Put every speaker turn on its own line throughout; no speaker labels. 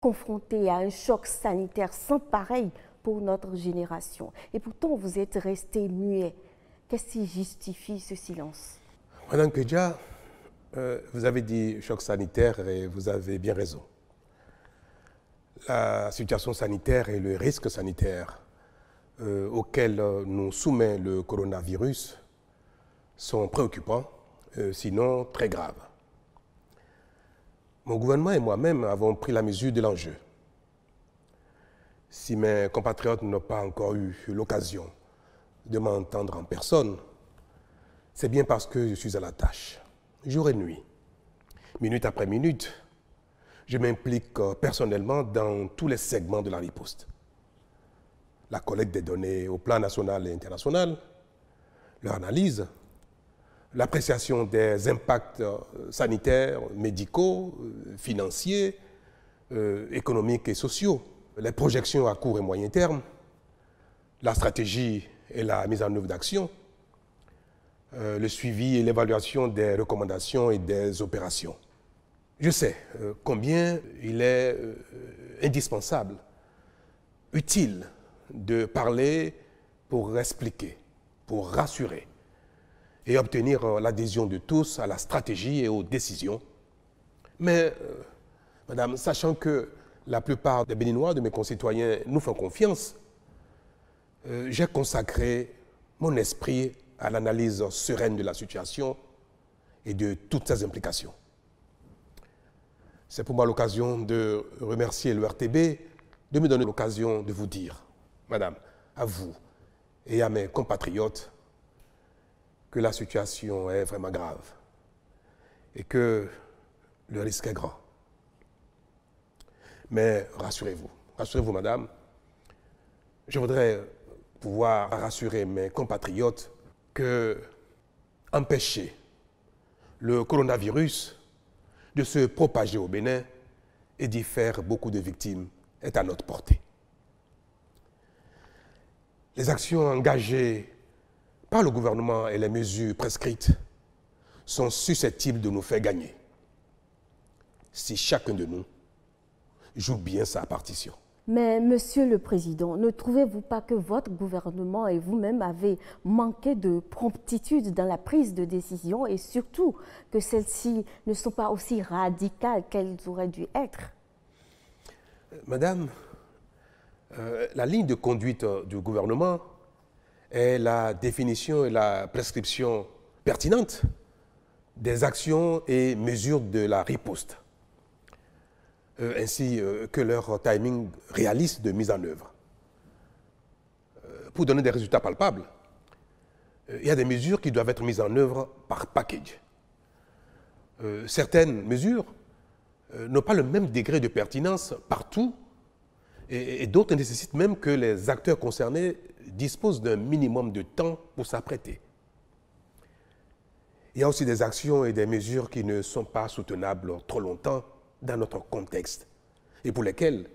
confrontés à un choc sanitaire sans pareil pour notre génération. Et pourtant, vous êtes resté muet. Qu'est-ce qui justifie ce silence?
Madame Kedja, vous avez dit choc sanitaire et vous avez bien raison. La situation sanitaire et le risque sanitaire auquel nous soumet le coronavirus sont préoccupants, sinon très graves. Mon gouvernement et moi-même avons pris la mesure de l'enjeu. Si mes compatriotes n'ont pas encore eu l'occasion de m'entendre en personne, c'est bien parce que je suis à la tâche, jour et nuit, minute après minute. Je m'implique personnellement dans tous les segments de la riposte. La collecte des données au plan national et international, leur analyse, l'appréciation des impacts sanitaires, médicaux, financiers, économiques et sociaux, les projections à court et moyen terme, la stratégie et la mise en œuvre d'actions, le suivi et l'évaluation des recommandations et des opérations. Je sais combien il est indispensable, utile de parler pour expliquer, pour rassurer et obtenir l'adhésion de tous à la stratégie et aux décisions. Mais, Madame, sachant que la plupart des Béninois, de mes concitoyens, nous font confiance, j'ai consacré mon esprit à l'analyse sereine de la situation et de toutes ses implications. C'est pour moi l'occasion de remercier le RTB de me donner l'occasion de vous dire, Madame, à vous et à mes compatriotes, que la situation est vraiment grave et que le risque est grand. Mais rassurez-vous, Madame, je voudrais pouvoir rassurer mes compatriotes que empêcher le coronavirus de se propager au Bénin et d'y faire beaucoup de victimes est à notre portée. Les actions engagées par le gouvernement et les mesures prescrites sont susceptibles de nous faire gagner si chacun de nous joue bien sa partition.
Mais, Monsieur le Président, ne trouvez-vous pas que votre gouvernement et vous-même avez manqué de promptitude dans la prise de décision et surtout que celles-ci ne sont pas aussi radicales qu'elles auraient dû être?
Madame, la ligne de conduite du gouvernement est la définition et la prescription pertinente des actions et mesures de la riposte, ainsi que leur timing réaliste de mise en œuvre. Pour donner des résultats palpables, il y a des mesures qui doivent être mises en œuvre par package. Certaines mesures n'ont pas le même degré de pertinence partout et d'autres nécessitent même que les acteurs concernés disposent d'un minimum de temps pour s'apprêter. Il y a aussi des actions et des mesures qui ne sont pas soutenables trop longtemps dans notre contexte et pour lesquelles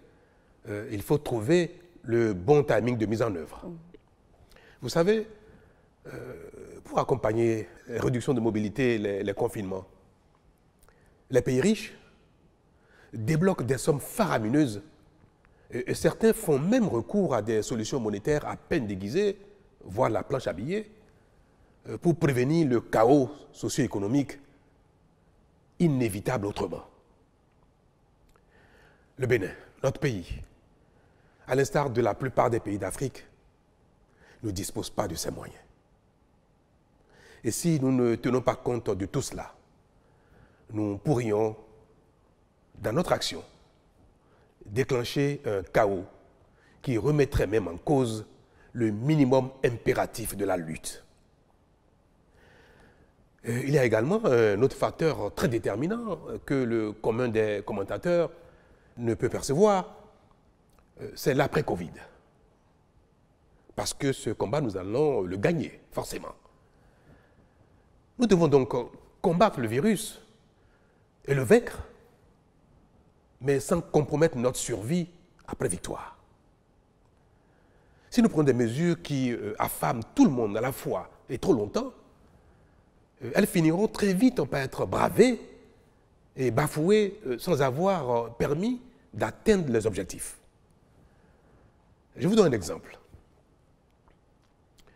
il faut trouver le bon timing de mise en œuvre. Vous savez, pour accompagner les réductions de mobilité, les confinements, les pays riches débloquent des sommes faramineuses et certains font même recours à des solutions monétaires à peine déguisées, voire la planche à billets, pour prévenir le chaos socio-économique inévitable autrement. Le Bénin, notre pays, à l'instar de la plupart des pays d'Afrique, ne dispose pas de ces moyens. Et si nous ne tenons pas compte de tout cela, nous pourrions, dans notre action, déclencher un chaos qui remettrait même en cause le minimum impératif de la lutte. Il y a également un autre facteur très déterminant que le commun des commentateurs ne peut percevoir, c'est l'après-Covid. Parce que ce combat, nous allons le gagner, forcément. Nous devons donc combattre le virus et le vaincre, mais sans compromettre notre survie après victoire. Si nous prenons des mesures qui affament tout le monde à la fois et trop longtemps, elles finiront très vite par être bravées et bafouées sans avoir permis d'atteindre les objectifs. Je vous donne un exemple.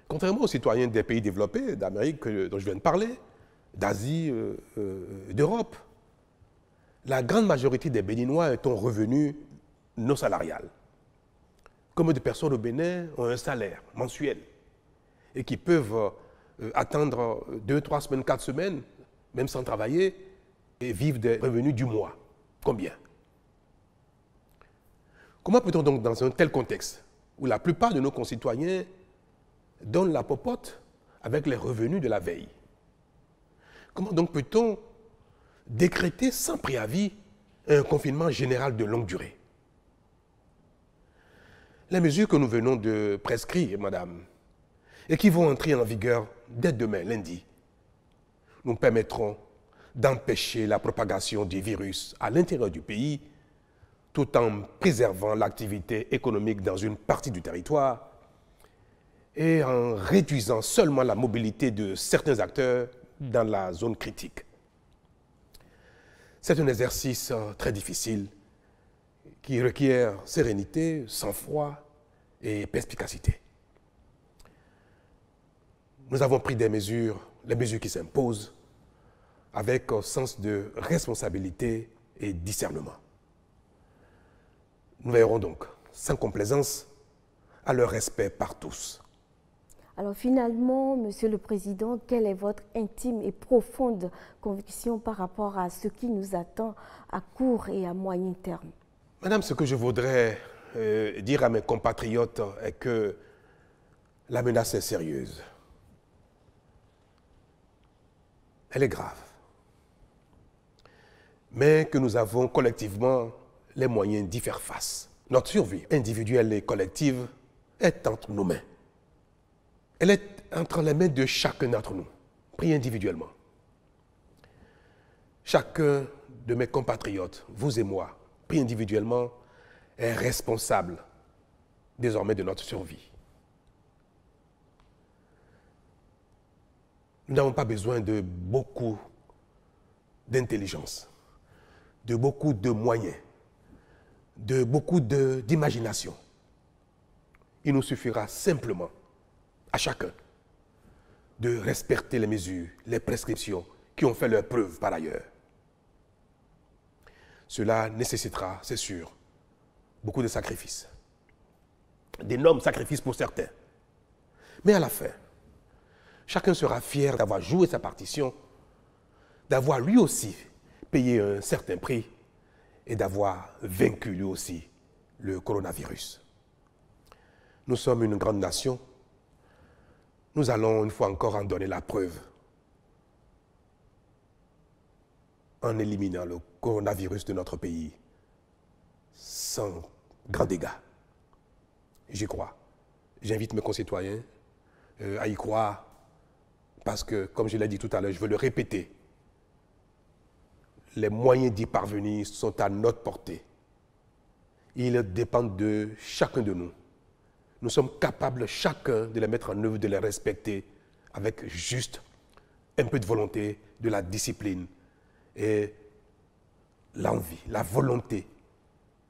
Contrairement aux citoyens des pays développés, d'Amérique dont je viens de parler, d'Asie, d'Europe, la grande majorité des Béninois est en revenu non salarial. Combien de personnes au Bénin ont un salaire mensuel et qui peuvent attendre 2, 3 semaines, 4 semaines, même sans travailler, et vivre des revenus du mois? Combien? Comment peut-on donc, dans un tel contexte, où la plupart de nos concitoyens donnent la popote avec les revenus de la veille, comment donc peut-on décréter sans préavis un confinement général de longue durée? Les mesures que nous venons de prescrire, madame, et qui vont entrer en vigueur dès demain, lundi, nous permettront d'empêcher la propagation du virus à l'intérieur du pays, tout en préservant l'activité économique dans une partie du territoire et en réduisant seulement la mobilité de certains acteurs dans la zone critique. C'est un exercice très difficile qui requiert sérénité, sang-froid et perspicacité. Nous avons pris les mesures qui s'imposent, avec un sens de responsabilité et discernement. Nous veillerons donc, sans complaisance, à leur respect par tous.
Alors finalement, Monsieur le Président, quelle est votre intime et profonde conviction par rapport à ce qui nous attend à court et à moyen terme?
Madame, ce que je voudrais dire à mes compatriotes est que la menace est sérieuse. Elle est grave. Mais que nous avons collectivement les moyens d'y faire face. Notre survie individuelle et collective est entre nos mains. Elle est entre les mains de chacun d'entre nous, pris individuellement. Chacun de mes compatriotes, vous et moi, pris individuellement, est responsable désormais de notre survie. Nous n'avons pas besoin de beaucoup d'intelligence, de beaucoup de moyens, de beaucoup d'imagination. Il nous suffira simplement à chacun de respecter les mesures, les prescriptions qui ont fait leur preuve par ailleurs. Cela nécessitera, c'est sûr, beaucoup de sacrifices, d'énormes sacrifices pour certains. Mais à la fin, chacun sera fier d'avoir joué sa partition, d'avoir lui aussi payé un certain prix et d'avoir vaincu lui aussi le coronavirus. Nous sommes une grande nation. Nous allons une fois encore en donner la preuve en éliminant le coronavirus de notre pays sans grand dégât. J'y crois. J'invite mes concitoyens à y croire parce que, comme je l'ai dit tout à l'heure, je veux le répéter, les moyens d'y parvenir sont à notre portée. Ils dépendent de chacun de nous. Nous sommes capables chacun de les mettre en œuvre, de les respecter avec juste un peu de volonté, de la discipline et l'envie, la volonté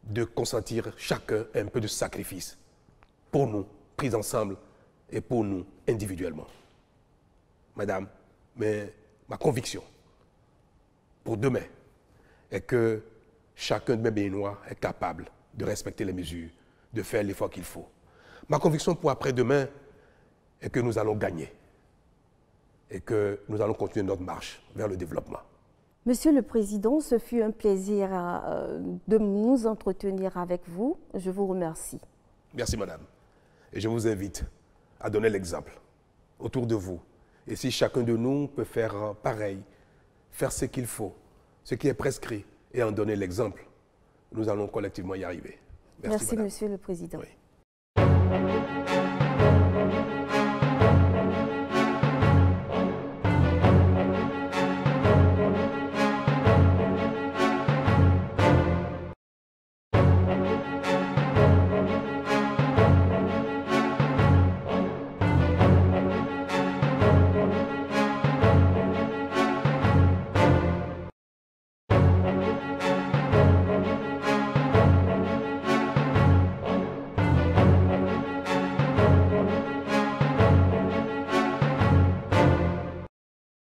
de consentir chacun un peu de sacrifice pour nous, pris ensemble, et pour nous individuellement. Madame, mais ma conviction pour demain est que chacun de mes Béninois est capable de respecter les mesures, de faire l'effort qu'il faut. Ma conviction pour après-demain est que nous allons gagner et que nous allons continuer notre marche vers le développement.
Monsieur le Président, ce fut un plaisir de nous entretenir avec vous. Je vous remercie.
Merci, madame. Et je vous invite à donner l'exemple autour de vous. Et si chacun de nous peut faire pareil, faire ce qu'il faut, ce qui est prescrit, et en donner l'exemple, nous allons collectivement y arriver.
Merci, Monsieur le Président.
Oui.